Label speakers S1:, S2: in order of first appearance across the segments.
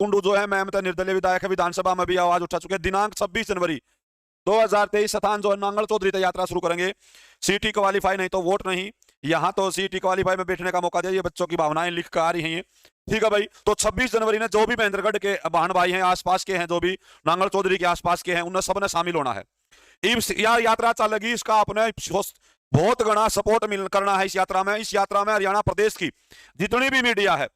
S1: कुंडू जो है मैम निर्दलीय विधायक है, विधानसभा में भी आवाज उठा चुके हैं। दिनांक 26 जनवरी 2023 स्थान जो है नांगल चौधरी तक यात्रा शुरू करेंगे। सीटी क्वालीफाई नहीं तो वोट नहीं। यहाँ तो सीटी क्वालीफाई में बैठने का मौका दिया। ये बच्चों की भावनाएं लिख कर आ रही हैं, ठीक है भाई। तो 26 जनवरी ने जो भी महेंद्रगढ़ के बहन भाई हैं, आसपास के हैं, जो भी नांगल चौधरी के आसपास के हैं, उन्हें सबने शामिल होना है। यार यात्रा चलेगी, इसका अपने बहुत गणा सपोर्ट करना है इस यात्रा में। इस यात्रा में हरियाणा प्रदेश की जितनी भी मीडिया है,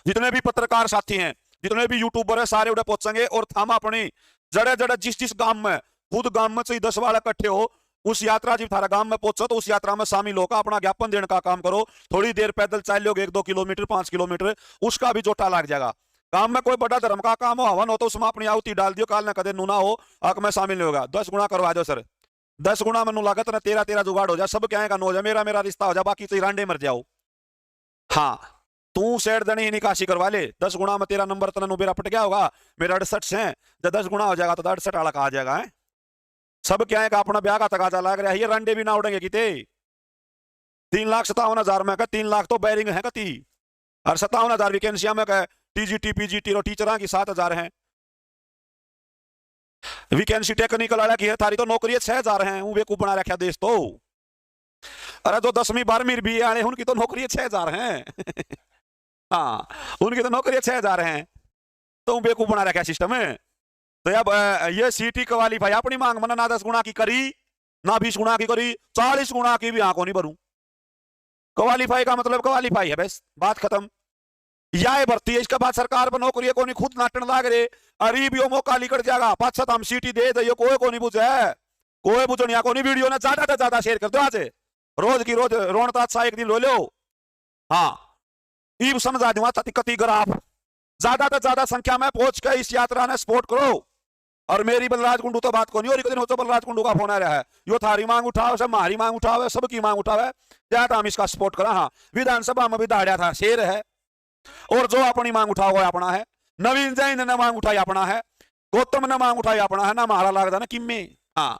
S1: जितने भी पत्रकार साथी हैं, जितने भी यूट्यूबर है, सारे उड़े पहुंचेंगे। और हम अपनी जड़े जड़े जिस गांव में, खुद गांव में से 10 वाले इकट्ठे हो, उस यात्रा जब थारा गांव में पहुंचो तो उस यात्रा में शामिल होकर अपना ज्ञापन देने का काम करो। थोड़ी देर पैदल चल लोगे 1-2 किलोमीटर 5 किलोमीटर, उसका भी जोटा लग जाएगा। काम में कोई बड़ा धर्म का काम हो, हवन हो, तो उसमें अपनी आहुति डाल दियो, काल ना कदे नूना हो आक में शामिल नहीं होगा। 10 गुना करवा दो सर, 10 गुना में लागत ना 13 जुगाड़ हो जाए, सब क्या का नो हो जाए, मेरा रिश्ता हो जाए, बाकी तो रांडे मर जाओ। हाँ, तू सेठ दनी निकासी करवा ले, 10 गुना में तेरा नंबर तना मेरा पट गया होगा, मेरा 68 से जब 10 गुना हो जाएगा तो 68 वाला कहा जाएगा है। सब क्या है का अपना ब्याह का तकाजा लग रहा है, ये रंडे भी ना उड़ेंगे किते। 3,57,000 में का 3 लाख तो बैरिंग है कती, और 57,000 वैकेंसियां में का टीजीटी पीजीटी और टीचर की 7,000 है। वैकेंसी टेक्निकल वाला की है, थारी तो नौकरी 6,000 है। बेकूफ बना रखा देश तो। अरे जो 10वीं 12वीं भी आने उनकी तो नौकरी 6,000 है। हाँ, उनकी तो नौकरी 6,000 है, तो बेकूफ बना रखा सिस्टम है। तो अब ये सीटी क्वालीफाई अपनी मांग मना ना 10 गुना की करी, ना 20 गुना की करी, 40 गुना की भी आंखों नहीं भरू। क्वालीफाई का मतलब क्वालीफाई है, बस बात खत्म। यह भर्ती है, इसके बाद सरकार पर नौकरी को नहीं खुद नाटन लाग रहे। अरे भी मौका निकल जाएगा, 5-7 हम सीटी दे दियो, कोई को नहीं बुझे, कोई बुझनिया को नहीं। वीडियो ने ज्यादा से ज्यादा शेयर कर दो, आज रोज की रोज रोनता अच्छा एक दिन लो लो। हाँ, इब समझा दूंगा कति ग्राफ ज्यादा से ज्यादा संख्या में पहुंच के इस यात्रा ने सपोर्ट करो। और मेरी बलराज कुंडू तो बात को नहीं, और एक दिन हो तो बलराज कुंडू का फोन आ रहा है, यो थारी मांग उठाओ, सब हमारी मांग उठाओ, सबकी मांग उठाओ, क्या हम इसका सपोर्ट करा। हाँ, विधानसभा में भी दाड़िया था, शेर है, और जो अपनी मांग उठाओ अपना है। नवीन जैन ने मांग उठाई अपना है, गौतम ने मांग उठाई अपना है ना, हमारा लगता ना किम्मे। हाँ,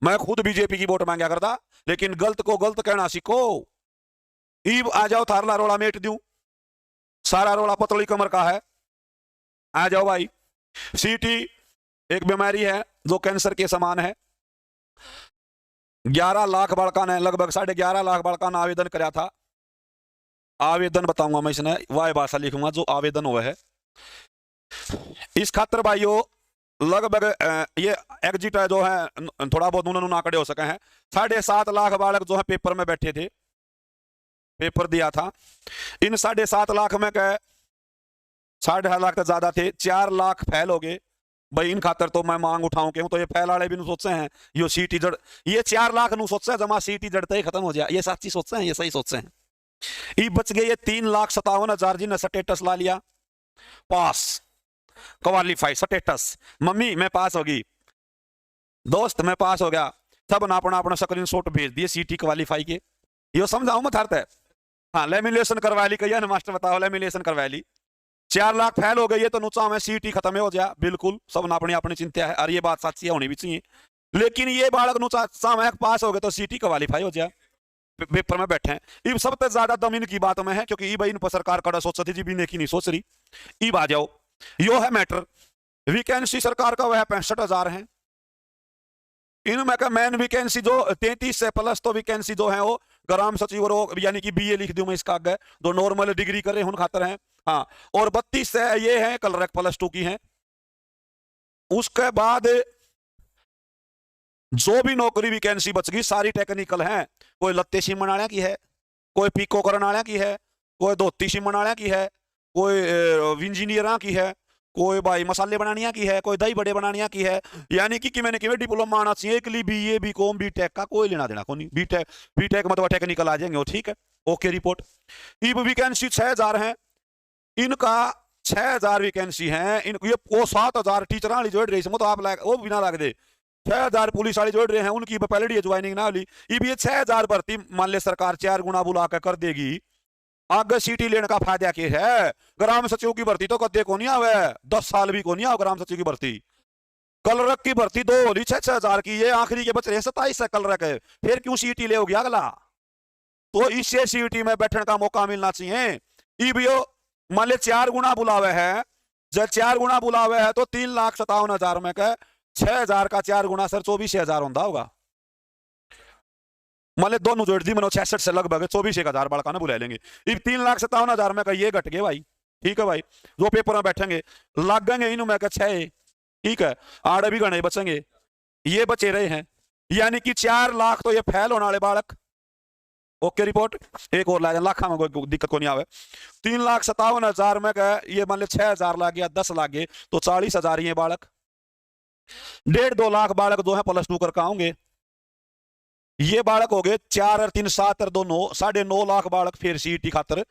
S1: मैं खुद बीजेपी की वोट मांगा करता, लेकिन गलत को गलत कहना सीखो। ईब आ जाओ, थारला रोला मेट दूं, सारा रोला पतली कमर का है, आ जाओ भाई। सीटी एक बीमारी है जो कैंसर के समान है। 11 लाख बालका ने, लगभग 11.5 लाख बालका ने आवेदन कराया था। आवेदन बताऊंगा मैं, इसने वाय भाषा लिखूंगा जो आवेदन हुआ है। इस खातर भाइयों लगभग ये एग्जिट है जो है थोड़ा बहुत उन्होंने नाकड़े हो सके हैं। 7.5 लाख बालक जो है पेपर में बैठे थे, पेपर दिया था। इन 7.5 लाख में कह 7.5 लाख तो ज्यादा थे, 4 लाख फेल हो गए भाई। इन खातर तो मैं मांग उठाऊं क्यों, तो ये फैल वाले भी सोचते हैं यो सीटी जड़, ये 4 लाख नु सोचते हैं जमा सीटी जड़ते ही खत्म हो जाए, ये सच्ची सोचते हैं, ये सही सोचते हैं। ये बच गए ये 3,57,000 जी ने स्टेटस ला लिया, पास क्वालीफाई स्टेटस। मम्मी मैं पास होगी, दोस्त मैं पास हो गया, सब ना अपना अपना स्क्रीन शॉट भेज दिए सीटी क्वालीफाई के। यो समझाऊ मत हरते। हाँ, लेमिनेशन करवा ली, कहिए ना मास्टर बताओ, लेमिनेशन करवा ली, 4 लाख फैल हो गई है, तो नुचा में सीटी खत्म हो जाए, बिल्कुल सब ना अपनी अपनी चिंता है, और ये बात सच्ची है, होनी भी चाहिए। लेकिन ये बालक नुचा सामयिक पास हो गए तो सीटी क्वालीफाई हो जाए, पेपर में बैठे हैं। इब सबसे ज्यादा दम इनकी बात में है, क्योंकि इन पर सरकार कड़ा सोच सकती जी, भी की नहीं सोच रही। इब आ जाओ, यो है मैटर। वैकेंसी सरकार का वह 65,000 है। इनमें का मेन वैकेंसी जो 33 से प्लस तो वैकेंसी जो है वो ग्राम सचिव और यानी कि बीए लिख दूं मैं इसका आगे, जो नॉर्मल डिग्री कर रहे हैं उन खातर हैं। हाँ, और 32 से ये है कलरक +2 की हैं। उसके बाद जो भी नौकरी वैकेंसी बच गई सारी टेक्निकल हैं। कोई लत्ते सिमण वाले की है, कोई पीको करने वाले की है, कोई धोती सिमण वाले की है, कोई इंजीनियर की है, कोई भाई मसाले बनानिया की है, कोई दही बड़े बनानिया की है। यानी कि मैंने कि डिप्लोमा आना चाहिए, एक लिए बीए बीकॉम बीटेक का कोई लेना देना को नहीं। बीटेक मतलब टेक्निकल आ जाएंगे वो, ठीक है, ओके रिपोर्ट। इब वैकेंसी 6,000 है, इनका 6,000 वैकेंसी है। इन ये वो 7,000 टीचर वाली जोड़ रही तो आप वो बिना लग दे, 6,000 पुलिस वाले जोड़ रहे हैं, उनकी पहले ज्वाइनिंग ना वाली। इब ये 6,000 भर्ती मान ले सरकार 4 गुना बुला कर देगी, आगे सीटी लेने का फायदा क्या है। ग्राम सचिव की भर्ती तो कदे को नहीं आवे, 10 साल भी को नहीं आओ ग्राम सचिव की भर्ती। कलरक की भर्ती 2 होली 6,000 की, ये आखिरी के बच रहे 27 है कलरक है, फिर क्यों सीटी ले होगी अगला। तो इससे सीटी में बैठने का मौका मिलना चाहिए। इब यो मान ले 4 गुना बुलावे है, जब 4 गुना बुलावे है तो 3,57,000 में कह 6,000 का 4 गुना सर 24,000 होता होगा। मान ले दोनों जोड़ दी मनो 66 से लगभग 24,000 बड़का ना बुला लेंगे। 3,57,000 में का ये घट गए भाई। ठीक है भाई, जो पेपर में बैठेंगे लगेंगे इन में 6, ठीक है, आड़े भी गणे बचेंगे, ये बचे रहे हैं, यानी कि 4 लाख तो ये फैल होने वाले बालक। ओके रिपोर्ट, एक और ला लाखा में कोई दिक्कत को नहीं आवे। 3,57,000 में का ये मान ले 6,000 लाख गया, 10 लाख गए तो 40,000 ये बालक। 1.5-2 लाख बालक जो है +2 करके आऊंगे, ये बालक हो गए 4 और 3 7 और 2 9, 9.5 लाख बालक फिर सीटी खातर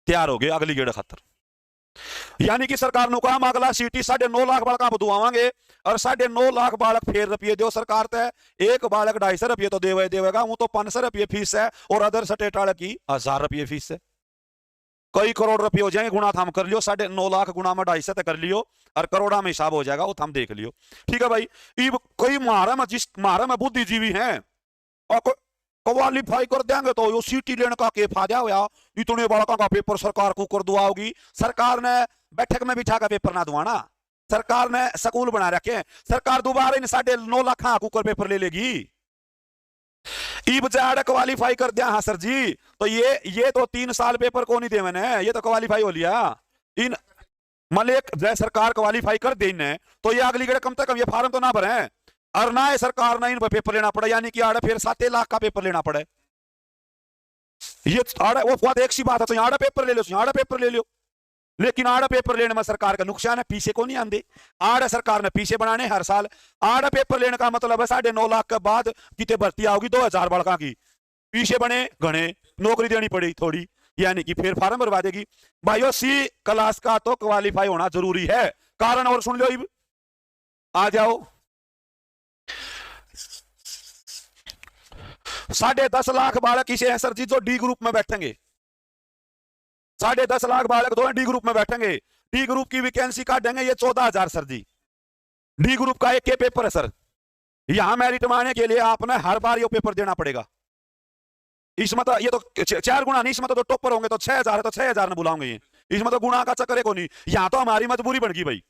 S1: तैयार हो गए अगली गेड़ खातर। यानी कि सरकार ने कहा अगला सीटी 9.5 लाख बालक बुआवांगे और 9.5 लाख बालक फिर रुपये दो सरकार तय। एक बालक 250 रुपये तो देवेगा, वो तो 500 रुपये फीस है और अदर स्टेट वाले की 1000 रुपये फीस है। कई करोड़ रुपये हो जाएंगे, गुणा थम कर लियो, 9.5 लाख गुणा में 250 तक कर लियो और करोड़ा में हिसाब हो जाएगा, वो थम देख लियो। ठीक है भाई, कोई मारा में बुद्धिजीवी है और क्वालिफाई कर देंगे तो यो सीटी लेने का के फायदा होया। इतने बालकों का पेपर सरकार को कर दुआओगी। सरकार ने बैठक में बिठा का पेपर ना दुआना, सरकार ने स्कूल बना रखे, सरकार दोबारा इन 9.5 लाख कुकर पेपर ले लेगी। बजाड़ क्वालिफाई कर दिया हाँ सर जी, तो ये तो 3 साल पेपर को नहीं दे मैंने, ये तो क्वालिफाई हो लिया। इन मलिक जय सरकार क्वालिफाई कर दे इन्हें तो ये अगली गड़े कम से कम ये फार्म तो ना भरे और ना है सरकार ना इन पर पेपर लेना पड़े, यानी कि आड़े फिर 7 लाख का पेपर लेना पड़े। ये आड़े वो बात एक सी बात है, तो आड़े पेपर ले लो, आड़े पेपर ले लो, लेकिन आड़ा पेपर लेने में सरकार का नुकसान है, पीछे को नहीं आंदे। आड़ा सरकार ने पीछे बनाने हर साल। आड़ा पेपर लेने का मतलब है 9.5 लाख के बाद कितने भर्ती आओगी 2000 बड़का की, पीछे बने घने नौकरी देनी पड़ी थोड़ी, यानी कि फिर फार्म भरवा देगी। भाइयों सी क्लास का तो क्वालिफाई होना जरूरी है। कारण और सुन लो, आ जाओ 10.5 लाख बालक इसे है सर जी जो डी ग्रुप में बैठेंगे। 10.5 लाख बालक दो डी ग्रुप में बैठेंगे। डी ग्रुप की वैकेंसी काटेंगे ये 14,000 सर जी। डी ग्रुप का एक के पेपर है सर, यहां मेरिट माने के लिए आपने हर बार ये पेपर देना पड़ेगा। इसमें तो ये तो 4 गुना नहीं, इसमें तो टॉपर होंगे तो 6,000 है तो 6,000 ने बुलाओगे ये, इसमें तो गुना का चक्कर को नहीं। यहां तो हमारी मजबूरी बन गई भाई,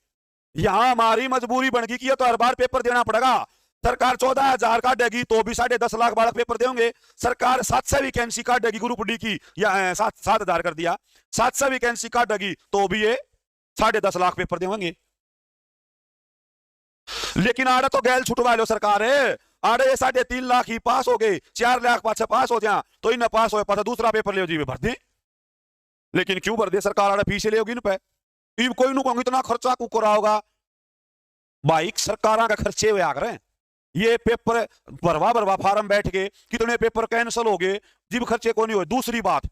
S1: यहां हमारी मजबूरी बन गई कि ये तो हर बार पेपर देना पड़ेगा। सरकार 14,000 काटेगी तो भी 10.5 लाख बालक पेपर देंगे। सरकार 700 वैकेंसी काटेगी ग्रुप डी की, या 7,000 कर दिया, 700 वैकेंसी काटेगी तो भी ये 10.5 लाख पेपर देंगे। लेकिन आड़े तो गैल छुटवा लो सरकार है, आड़े 3.5 लाख ही पास हो गए, 4 लाख पास पास हो जाए तो इन्हें पास हो पास दूसरा पेपर ले जी भर दे। लेकिन क्यों भर दे सरकार, आड़े फीस ले होगी इन पे, कोई नु कहूंगी इतना खर्चा को करा होगा भाई। सरकार का खर्चे हुए आकर ये पेपर भरवा फार्म बैठ गए, कितने पेपर कैंसिल हो गए, जिब खर्चे को नहीं हुए। दूसरी बात,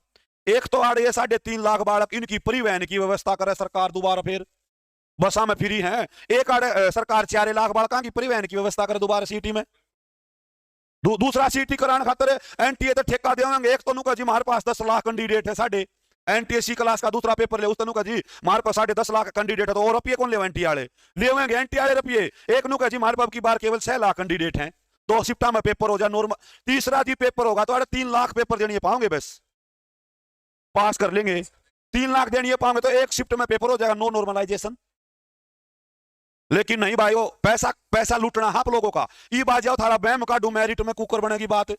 S1: एक तो आड़े 3.5 लाख बालक इनकी परिवहन की व्यवस्था करे सरकार दोबारा, फिर बसा में फ्री है। एक आड़े सरकार 4 लाख बालकों की परिवहन की व्यवस्था करे दोबारा सीटी में। दूसरा सीटी कराने खातर एनटीए तो ठेका देंगे। एक तो जी हमारे पास 10 लाख कैंडिडेट है, साढ़े एनटीएसी क्लास का दूसरा पेपर ले, उस तनु का जी हमारे पास 10.5 लाख कैंडिडेट है, तो और रुपये कौन ले एनटी वाले लेंगे, एनटी वाले रुपये। एक नु का जी हमारे पास की बार केवल 6 लाख कैंडिडेट हैं, 2 शिफ्टा में पेपर हो जाए नॉर्मल। तीसरा जी पेपर होगा तो अरे 3 लाख पेपर देनी पाओगे, बस पास कर लेंगे। 3 लाख देनी पाओगे तो एक शिफ्ट में पेपर हो जाएगा, नो नॉर्मलाइजेशन। लेकिन नहीं भाई, वो पैसा लूटना आप लोगों का। ये बात जाओ थारा बैम काटू मेरिट में कुकर बनेगी बात।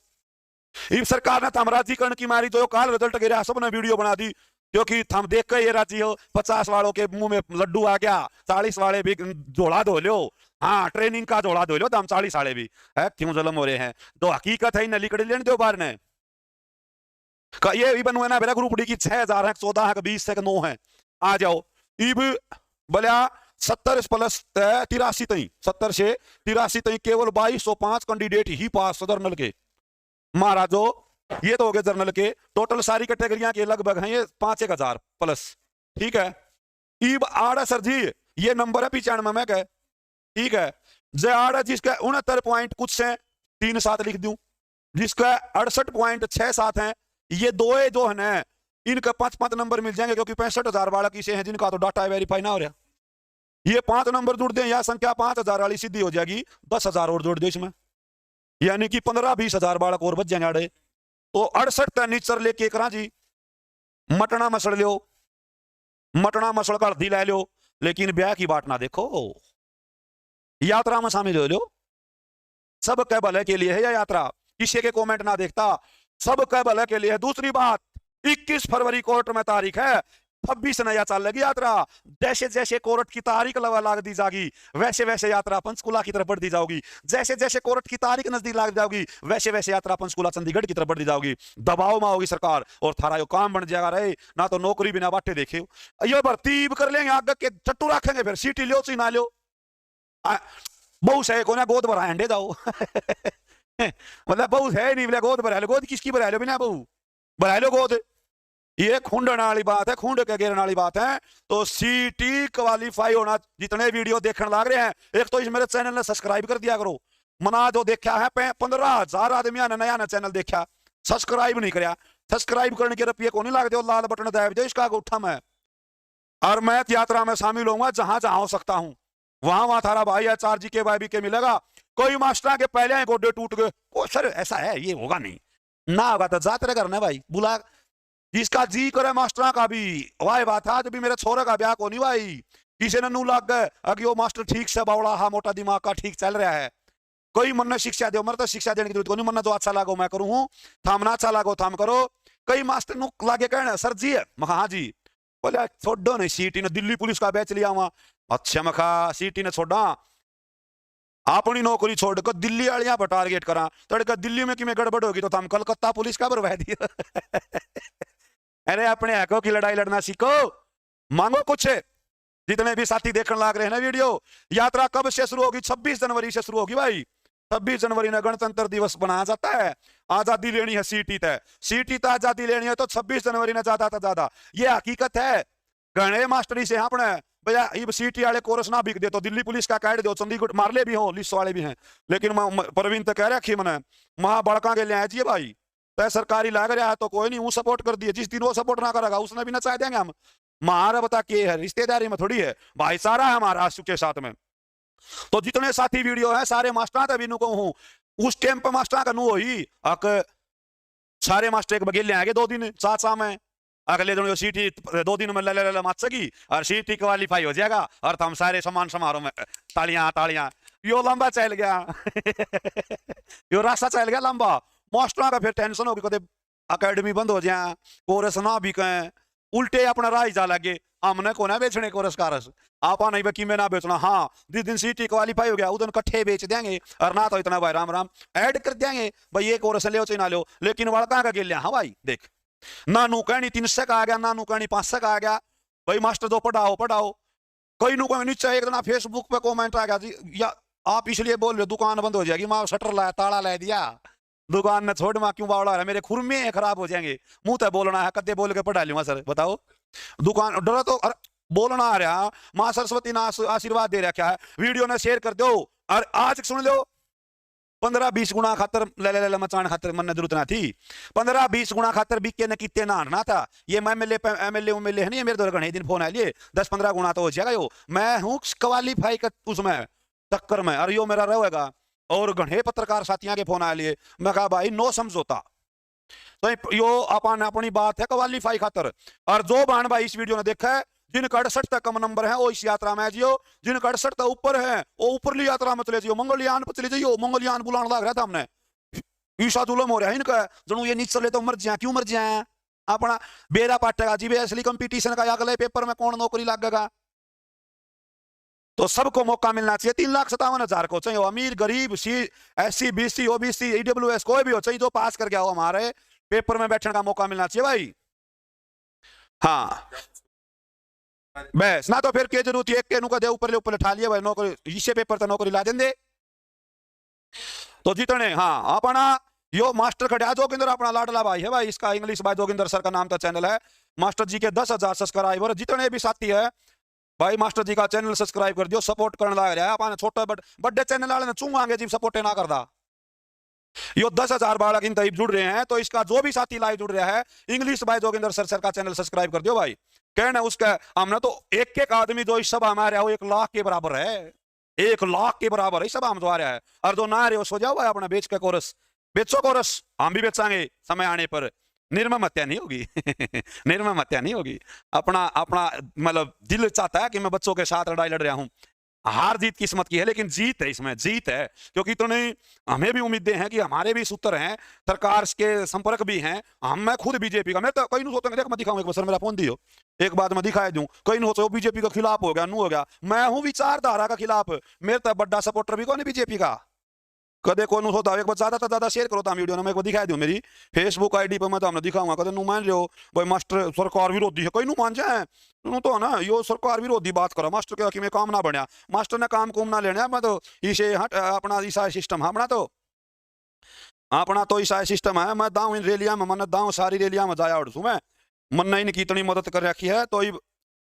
S1: इस सरकार ने थम राजीकरण की मारी तो काल रिजल्ट गिरा, सबने वीडियो बना दी, क्योंकि थम देख के ये राजी हो। 50 वालों के मुंह में लड्डू आ गया, 40 वाले भी झोला धो लो, हाँ ट्रेनिंग का झोला धो लो, तो हम 40 वाले भी है क्यों जुल्म हो रहे हैं। तो हकीकत है लिकड़ लेने दो बार ने ये इबन हुआ ना मेरा ग्रुप डी की 6,000 है, 14 है, 20 है, 9 है। आ जाओ इब बोलिया 70 प्लस 83 तई 70 से 83 तई केवल 2205 कैंडिडेट ही पास जर्नल के। महाराजो ये तो हो गए जर्नल के, टोटल सारी कैटेगरियां के लगभग हैं ये 5,000 प्लस। ठीक है, ईब आड़ा सर जी ये नंबर है 95 में कह, ठीक है। जे आड़ा जिसका 69 पॉइंट कुछ से 3-7 लिख दूं, जिसका 68.67 है, ये दो जो है ना इनका 5-5 नंबर मिल जाएंगे, क्योंकि 65,000 बालक इसे हैं जिनका तो डाटा वेरीफाई ना हो रहा। ये 5 नंबर जुड़ दें या संख्या 5,000 वाली सीधी हो जाएगी, 10,000 और जोड़ दे इसमें, यानी कि 15-20,000 बालक और बच जाएंगे आड़े। तो 68 नीचर लेके करा जी मटना मसड़ लो, मटना मसड़ का हल्दी लै लो, लेकिन ब्याह की बात ना देखो, यात्रा में शामिल हो लो। सब के भले के लिए है यह यात्रा, किसी के कमेंट ना देखता, सब के भले के लिए है। दूसरी बात, 21 फरवरी कोर्ट में तारीख है, 26 नया चलेगी यात्रा। जैसे जैसे कोर्ट की तारीख लाग दी जाएगी, वैसे वैसे यात्रा पंचकुला की तरफ बढ़ दी जाओगी। जैसे जैसे कोर्ट की तारीख नजदीक लाग जाओगी, वैसे वैसे यात्रा पंचकुला चंडीगढ़ की तरफ बढ़ दी जाओगी। दबाव में होगी सरकार और थारा यो काम बन जाएगा। रहे ना तो नौकरी बिना बाटे देखे, ये भर्ती कर लेंगे, आगे के चट्टू रखेंगे, फिर सीटी लो ची ना लो, बहु से को ना गोद भरा अंडे जाओ। मतलब बहु है नहीं, बोले गोद भरा लो, गोद किसकी भरा लो बिना बहु भरा लो गोद। ये खूंडने वाली बात है, खूंड के गिरने वाली बात है। तो सीटी क्वालीफाई होना, जितने वीडियो देखने लग रहे हैं, एक तो इस मेरे चैनल ने सब्सक्राइब कर दिया करो। मना जो देखा है 15,000 आदमी ने नया ना चैनल देखा, सब्सक्राइब नहीं कराया। सब्सक्राइब करने के रुपये को नहीं लग दो, लाल बटन दबाव दो, इसका उठा मैं। और मैं यात्रा में शामिल होऊंगा, जहां जहां हो सकता हूं वहां वहां थारा भाई HR जी के भाई के मिलेगा। कोई मास्टर के पहले गोडे टूट गए, ओ सर ऐसा है, ये होगा नहीं ना, होगा तो जाते करना भाई, बुला जिसका जी करे मास्टर का भी। वाह बात है, जब भी मेरे छोरे का ब्याह को नहीं भाई, किसी ने नू लग गए अगे वो मास्टर ठीक से बावड़ा हा, मोटा दिमाग का, ठीक चल रहा है। कोई मन ने शिक्षा दो, मर तो शिक्षा देने की जरूरत को नहीं, मन जो अच्छा लागो मैं करूं हूं, थाम ना अच्छा लागो थाम करो। कई मास्टर नु लागे कहना सर जी है, मखा हाँ जी, बोले छोड़ो नहीं, सीटी ने दिल्ली पुलिस का बैच लिया वहां। अच्छा मखा सीटी ने छोड़ा, अपनी नौकरी छोड़ कर दिल्ली वालियां पर टारगेट करा, तड़का दिल्ली में कि में गड़बड़ होगी तो हम कलकत्ता पुलिस का बर्बाद दिया। अरे अपने हकों की लड़ाई लड़ना सीखो, मांगो कुछ। जितने भी साथी देखने लग रहे हैं ना वीडियो, यात्रा कब से शुरू होगी? 26 जनवरी से शुरू होगी भाई। 26 जनवरी ने गणतंत्र दिवस बनाया जाता है, आजादी लेनी है सीटी तय, सीटी तय आजादी लेनी है तो 26 जनवरी ने ज्यादा था ज्यादा, ये हकीकत है। गणे मास्टरी से अपने भैया इब सीटी वाले कोरस ना बिक दे तो दिल्ली पुलिस का कैड दो, चंडीगढ़ मारले भी हो, लिस्ट वाले भी हैं। लेकिन प्रवीण तो कह रहा मैंने महा बड़का के ले जी भाई, तय सरकारी लाग रहा है तो कोई नहीं, वो सपोर्ट कर दिए। जिस दिन वो सपोर्ट ना करेगा उसने भी नचा देंगे हम। महारा बता के है, रिश्तेदारी में थोड़ी है, भाईचारा है हमारा आंसू के साथ में। तो जितने साथी वीडियो है सारे मास्टर तभी नु कहूं, उस कैंप मास्टर का नु होई अक सारे मास्टर एक बगेले आगे 2 दिन चाचा में अगले दिन सीटी 2 दिन में ले माच सकी और सीटी क्वालीफाई हो जाएगा और हम सारे समान समारोह में तालियां तालियां। यो लंबा चल गया। यो रास्ता चल गया लंबा। मास्टर का फिर टेंशन होगी, कदे अकेडमी बंद हो जाए, कोरस ना भी कहें, उल्टे अपना राह जा लगे, हमने को ना बेचने कोरस कारस, आप नहीं बकी में ना बेचना। हाँ जिस दिन सीटी क्वालीफाई हो गया उस दिन कट्ठे बेच देंगे, और ना तो इतना भाई राम राम ऐड कर देंगे भाई, ये कोरस ले चाहे ना लो। लेकिन वड़का का गिल, हाँ भाई देख, ना नू कहनी 300 का आ गया, ना नू कहनी 500 का आ गया भाई, मास्टर जो पढ़ाओ पढ़ाओ। कोई नू कहनी नीचे एक दिन फेसबुक पे कॉमेंट आ गया जी, या आप इसलिए बोल रहे दुकान बंद हो जाएगी, माँ शटर लाया ताला ला दिया, दुकान ने छोड़ मां क्यों बावड़ा रहा, मेरे खुरमे खराब हो जाएंगे, मुंह तक बोलना है, कदे बोल के पढ़ा लूंगा सर बताओ। दुकान डरा तो बोलना आ रहा, मां सरस्वती ने आशीर्वाद दे रखा है, वीडियो ने शेयर कर दो। और आज सुन लो, 15-20 गुना खातर ले मचान खातर मन जरूरत ना थी, 15-20 गुना खातर बिके ने कितने ना आना था। ये मैं एमएलए है नहीं, मेरे दो घने दिन फोन आ लिए 10-15 गुना तो हो जाएगा यो, मैं हूँ क्वालीफाई का उसमें टक्कर में, और यो मेरा रहेगा। और घने पत्रकार साथियों के फोन आ लिए, मैं कहा भाई नो समझौता, तो यो अपन अपनी बात है क्वालीफाई खातर। और जो बाण भाई इस वीडियो ने देखा है, जिनका 68 तक कम नंबर है वो इस यात्रा में जियो, जिनका 68 तक ऊपर है वो ऊपरली यात्रा में चले जियो, मंगलयान पर चले जाइयो। मंगलयान बुलाने लग रहा था हमने, ईसा जुलम हो रहा है इनका, जनू ये नीचे चले तो मर जाए, क्यों मर जाए, अपना बेरा पाटेगा जी। असली कंपटीशन का अगले पेपर में कौन नौकरी लगेगा, तो सबको मौका मिलना चाहिए। 3,57,000 को चाहिए, अमीर गरीब SC BC OBC EWS कोई भी हो चाहिए, जो पास कर गया हो हमारे पेपर में बैठने का मौका मिलना चाहिए भाई। हाँ बस ना तो फिर के जरूरत है, एक के नुका दे ऊपर ले ऊपर ठा लिया भाई, नौकरी इसे पेपर तो नौकरी ला देंगे। तो जितने हाँ अपना यो मास्टर खड़ा जोगिंदर अपना लाडला भाई है भाई, इसका इंग्लिश भाई जोगिंदर सर का नाम का चैनल है। मास्टर जी के 10,000 सब्सक्राइबर, जितने भी साथी है भाई मास्टर जी का चैनल सब्सक्राइब कर दियो, सपोर्ट करने लग रहा है। अपने छोटे बड़े चैनल वाले ने चूंगांगे जी सपोर्ट ना करदा। यो 10,000 बालक इन तरीब जुड़ रहे हैं, तो इसका जो भी साथी लाइव जुड़ रहा है, इंग्लिश भाई जोगिंदर सर का चैनल सब्सक्राइब कर दियो भाई। कहना उसका हमने तो एक आदमी जो इस सभा में आ रहा है वो 1 लाख के बराबर है, 1 लाख के बराबर इस सभा में जो आ रहा है। और जो ना आ रहे हो सो जाओ भाई, अपना बेच के कोरस बेचो, कोरस हम भी बेचांगे समय आने पर। निर्मम हत्या नहीं होगी निर्मम हत्या नहीं होगी। अपना अपना मतलब दिल चाहता है कि मैं बच्चों के साथ लड़ाई लड़ रहा हूं। हार जीत किस्मत की है, लेकिन जीत है, इसमें जीत है, क्योंकि इतने हमें भी उम्मीदें हैं कि हमारे भी सूत्र हैं, सरकार के संपर्क भी हैं। मैं खुद बीजेपी का, मैं तो कहीं नहीं सोचता, देख मैं दिखाऊं एक बार, सर मेरा फोन दियो एक बात मैं दिखाई दूं, कहीं नहीं सोचो बीजेपी के खिलाफ हो गया, नू हो गया। मैं हूं विचारधारा का खिलाफ, मेरे तो बड़ा सपोर्टर भी कौन है बीजेपी का, कदे को होता एक बार ज्यादा से ज्यादा शेयर करो ताम वीडियो ना, मैं एक बार दिखाई दूं मेरी फेसबुक आईडी पर, मैं तो हमने दिखाऊंगा, कदे नु मान लो भाई मास्टर सरकार विरोधी है, कहीं नु मान जाए नु तो ना यो सरकार विरोधी बात करो, मास्टर के में काम ना बनया, मास्टर ने काम कुम ना लेना, मैं तो इसे हट अपना ईसाई सिस्टम है अपना तो ईसाई सिस्टम है। मैं दाऊं इन रैलियां में, मन दाऊं सारी रैलियां में जाया उड़सू मैं, मन ने इनकी इतनी मदद कर रखी है, तो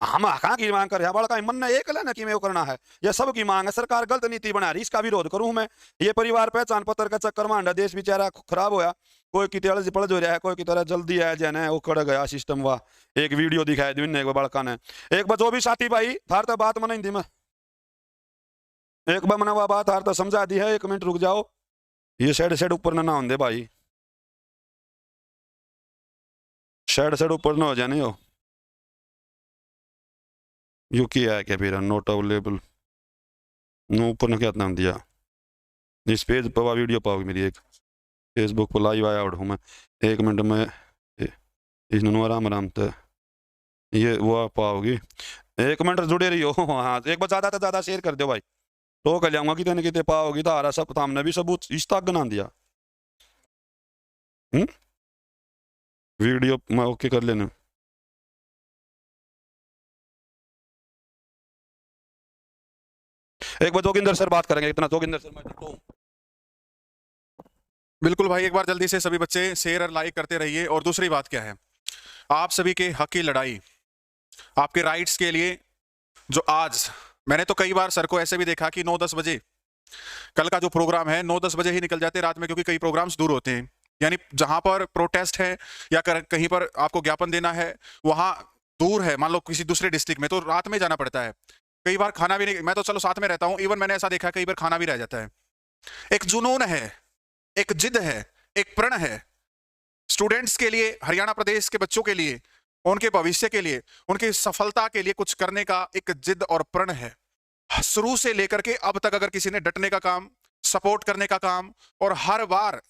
S1: हम कहाँ की मांग कर रहे हैं, बड़ा मन ने एक लेना कि मैं वो करना है, यह सब की मांग है, सरकार गलत नीति बना रही, इसका विरोध करूं मैं। ये परिवार पहचान पत्र का चक्कर मांडा, देश बेचारा खराब होया, कोई की तेल पड़ जो रहा है, कोई की तरह जल्दी है जने वो कड़ गया सिस्टम। वाह एक वीडियो दिखाया दिन बड़का ने, एक बार जो भी साथी भाई थार तो बात मन हिंदी में एक बार मना बात थार तो समझा दी है, 1 मिनट रुक जाओ, ये शेड ऊपर ना होंगे भाई, शेड ऊपर ना हो जाने हो, यू किया है क्या फिर नोट अवेलेबल नो ऊपर ने क्या नाम दिया, इस पेज पर वीडियो पाओगे मेरी, एक फेसबुक पर लाइव आया हूँ मैं, 1 मिनट में इसने आराम आराम से ये वो आप पाओगी, 1 मिनट जुड़े रही हो। हाँ एक बार ज़्यादा से ज़्यादा शेयर कर दो भाई, तो कर जाऊंगा कितने न कितने पाओगी, तो आरा सब हमने भी सबूत इस तक बना दिया। वीडियो मैं ओके कर लेना, एक बार जोगिंदर सर बात करेंगे, इतना जोगिंदर सर मैं तो
S2: बिल्कुल भाई, एक बार जल्दी से सभी बच्चे शेयर और लाइक करते रहिए। और दूसरी बात क्या है, आप सभी के हक की लड़ाई, आपके राइट्स के लिए, जो आज मैंने तो कई बार सर को ऐसे भी देखा कि 9-10 बजे कल का जो प्रोग्राम है 9-10 बजे ही निकल जाते रात में, क्योंकि कई प्रोग्राम्स दूर होते हैं, यानी जहां पर प्रोटेस्ट है या कहीं पर आपको ज्ञापन देना है वहां दूर है, मान लो किसी दूसरे डिस्ट्रिक्ट में, तो रात में जाना पड़ता है। कई बार खाना भी नहीं, मैं तो चलो साथ में रहता हूं, इवन मैंने ऐसा देखा कई बार खाना भी रह जाता है। एक जुनून है, एक जिद है, एक प्रण है स्टूडेंट्स के लिए, हरियाणा प्रदेश के बच्चों के लिए, उनके भविष्य के लिए, उनकी सफलता के लिए कुछ करने का एक जिद और प्रण है। शुरू से लेकर के अब तक अगर किसी ने डटने का काम, सपोर्ट करने का काम और हर बार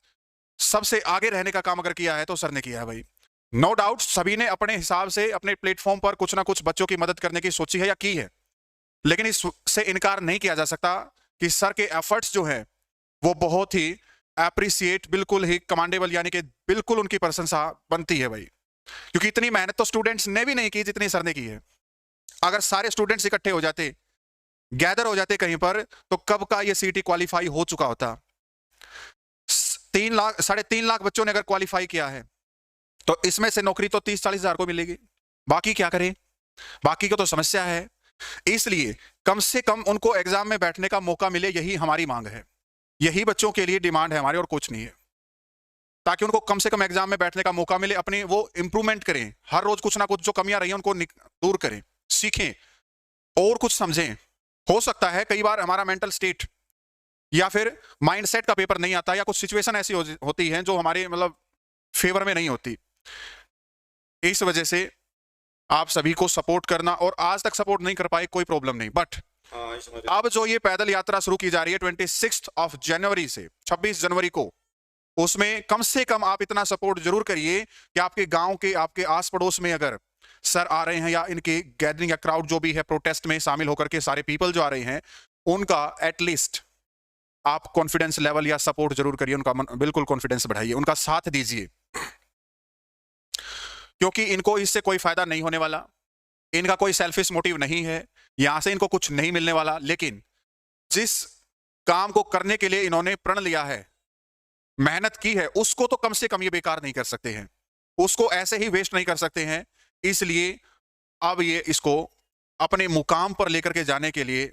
S2: सबसे आगे रहने का काम अगर किया है तो सर ने किया है भाई। नो डाउट सभी ने अपने हिसाब से अपने प्लेटफॉर्म पर कुछ ना कुछ बच्चों की मदद करने की सोची है या की है, लेकिन इससे इनकार नहीं किया जा सकता कि सर के एफर्ट्स जो है वो बहुत ही एप्रिसिएट, बिल्कुल ही कमांडेबल, यानी कि बिल्कुल उनकी प्रशंसा बनती है भाई, क्योंकि इतनी मेहनत तो स्टूडेंट्स ने भी नहीं की जितनी सर ने की है। अगर सारे स्टूडेंट्स इकट्ठे हो जाते, गैदर हो जाते कहीं पर, तो कब का ये सीटी क्वालिफाई हो चुका होता। 3 लाख बच्चों ने अगर क्वालिफाई किया है तो इसमें से नौकरी तो 30-40 हजार को मिलेगी, बाकी क्या करें, बाकी को तो समस्या है। इसलिए कम से कम उनको एग्जाम में बैठने का मौका मिले, यही हमारी मांग है, यही बच्चों के लिए डिमांड है हमारी, और कुछ नहीं है, ताकि उनको कम से कम एग्जाम में बैठने का मौका मिले, अपनी वो इंप्रूवमेंट करें, हर रोज कुछ ना कुछ जो कमियां रही हैं उनको दूर करें, सीखें और कुछ समझें। हो सकता है कई बार हमारा मेंटल स्टेट या फिर माइंडसेट का पेपर नहीं आता, या कुछ सिचुएशन ऐसी होती है जो हमारे मतलब फेवर में नहीं होती। इस वजह से आप सभी को सपोर्ट करना, और आज तक सपोर्ट नहीं कर पाए कोई प्रॉब्लम नहीं, बट अब जो ये पैदल यात्रा शुरू की जा रही है 26 जनवरी से 26 जनवरी को, उसमें कम से कम आप इतना सपोर्ट जरूर करिए कि आपके गांव के, आपके आस पड़ोस में अगर सर आ रहे हैं या इनके गैदरिंग या क्राउड जो भी है प्रोटेस्ट में शामिल होकर के सारे पीपल जो आ रहे हैं, उनका एटलीस्ट आप कॉन्फिडेंस लेवल या सपोर्ट जरूर करिए, उनका बिल्कुल कॉन्फिडेंस बढ़ाइए, उनका साथ दीजिए, क्योंकि इनको इससे कोई फायदा नहीं होने वाला, इनका कोई सेल्फिश मोटिव नहीं है, यहां से इनको कुछ नहीं मिलने वाला, लेकिन जिस काम को करने के लिए इन्होंने प्रण लिया है, मेहनत की है, उसको तो कम से कम ये बेकार नहीं कर सकते हैं, उसको ऐसे ही वेस्ट नहीं कर सकते हैं। इसलिए अब ये इसको अपने मुकाम पर लेकर के जाने के लिए